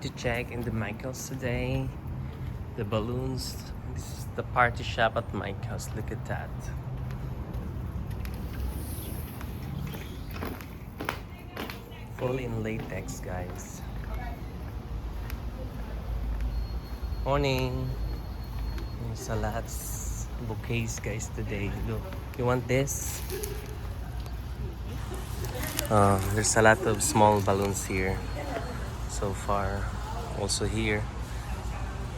To check in the Michaels today. The balloons. This is the party shop at Michaels. Look at that. Fully in latex, guys. Morning. There's a lots bouquets, guys, today. Look, you want this? There's a lot of small balloons here so far. Also here.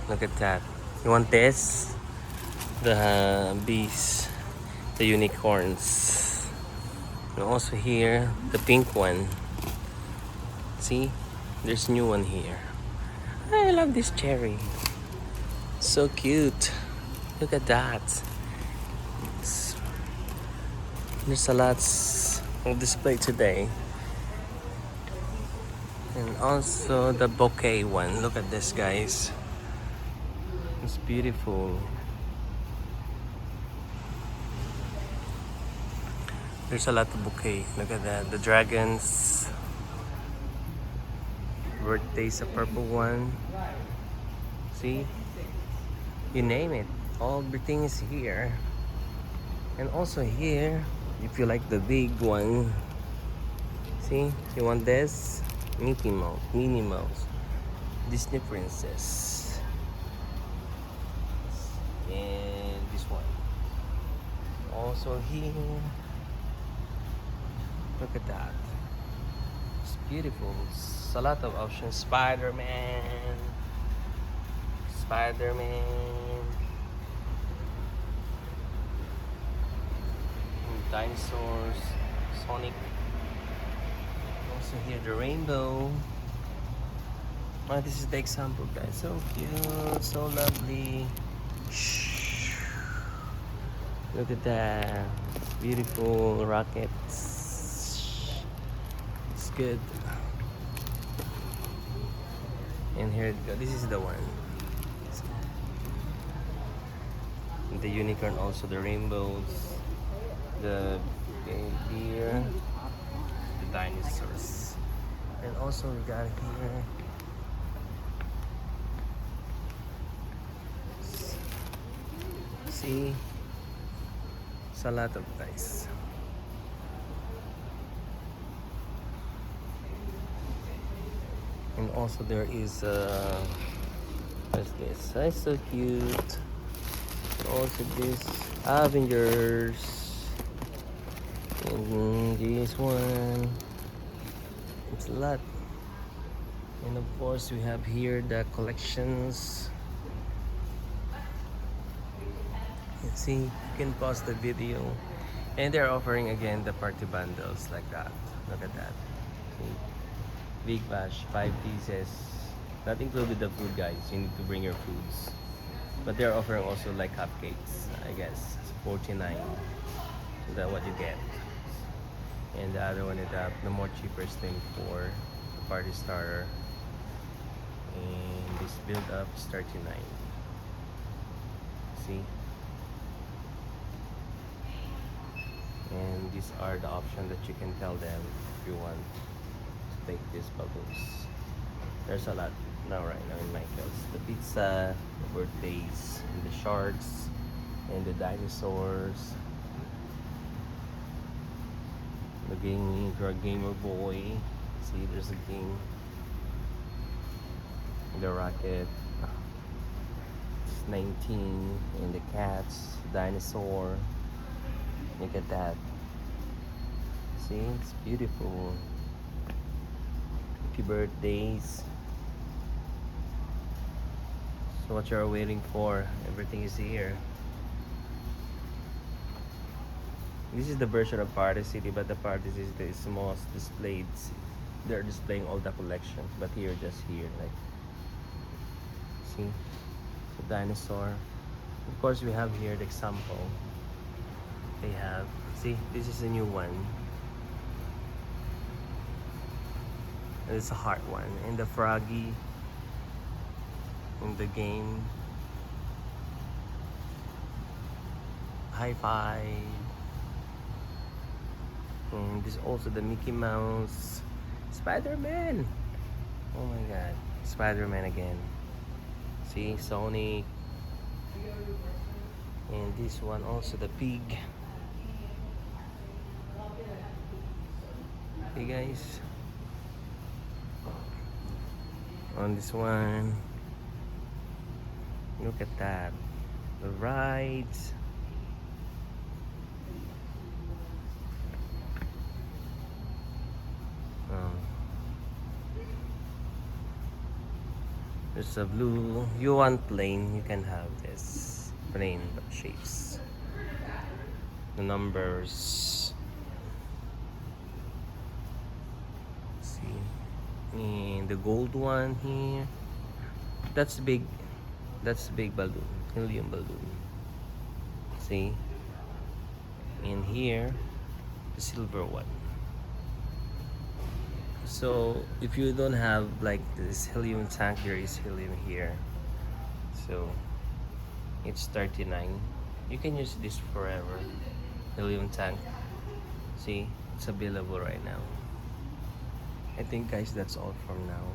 Look at that. You want this? The bees, the unicorns. And also here, the pink one. See? There's new one here. I love this cherry. So cute. Look at that. It's, there's a lot of display today. And also the bouquet one. Look at this, guys. It's beautiful. There's a lot of bouquet. Look at that. The dragons. Birthday's a purple one. See? You name it. Everything is here. And also here, if you like the big one. See? You want this? Mickey Mouse. Minnie Mouse. Disney Princess. And this one. Also here. Look at that. It's beautiful. It's a lot of options. Spider-Man. Spider-Man. Dinosaurs. Sonic. Also here the rainbow. Oh, this is the example, guys. So cute. So lovely. Shh. Look at that. Beautiful rockets. It's good. And here it goes. This is the one. The unicorn, also the rainbows, the deer, the dinosaurs, and also we got here see, it's a lot of guys. And also there is what's this? That's so cute. Also this Avengers. And this one. It's a lot. And of course we have here the collections. Let's see, you can pause the video. And they're offering again the party bundles like that. Look at that. See? Big Bash, 5 pieces. Not included the food, guys. You need to bring your foods. But they're offering also like cupcakes, I guess. It's 49. So that's what you get. And the other one is the more cheaper is 24. The party starter. And this build up is 39. See? And these are the options that you can tell them if you want to take these bubbles. There's a lot now right now in Michael's. The pizza, the birthdays, and the sharks, and the dinosaurs. The game, if you're a gamer boy, see there's a game. The rocket, it's 19, and the cats, dinosaur. Look at that. See, it's beautiful. Happy birthdays. So what you're waiting for, everything is here. This is the version of Party City, but the Party City is the most displayed. They're displaying all the collection, but here, just here, like, see, the dinosaur. Of course, we have here the example. They have, see, this is a new one. And it's a hard one. And the Froggy in the game. High Five. And this also the Mickey Mouse. Spider-Man. Oh my god. Spider-Man again. See, Sonic. And this one also, the pig. Hey guys. On this one, look at that. The rides. Um, there's a blue. You want plain, you can have this plain shapes. The numbers. See, and the gold one here. That's big. That's big balloon, helium balloon. See, and here, the silver one. So if you don't have like this helium tank, there is helium here. So it's 39. You can use this forever. Helium tank. See, it's available right now. I think guys, that's all from now.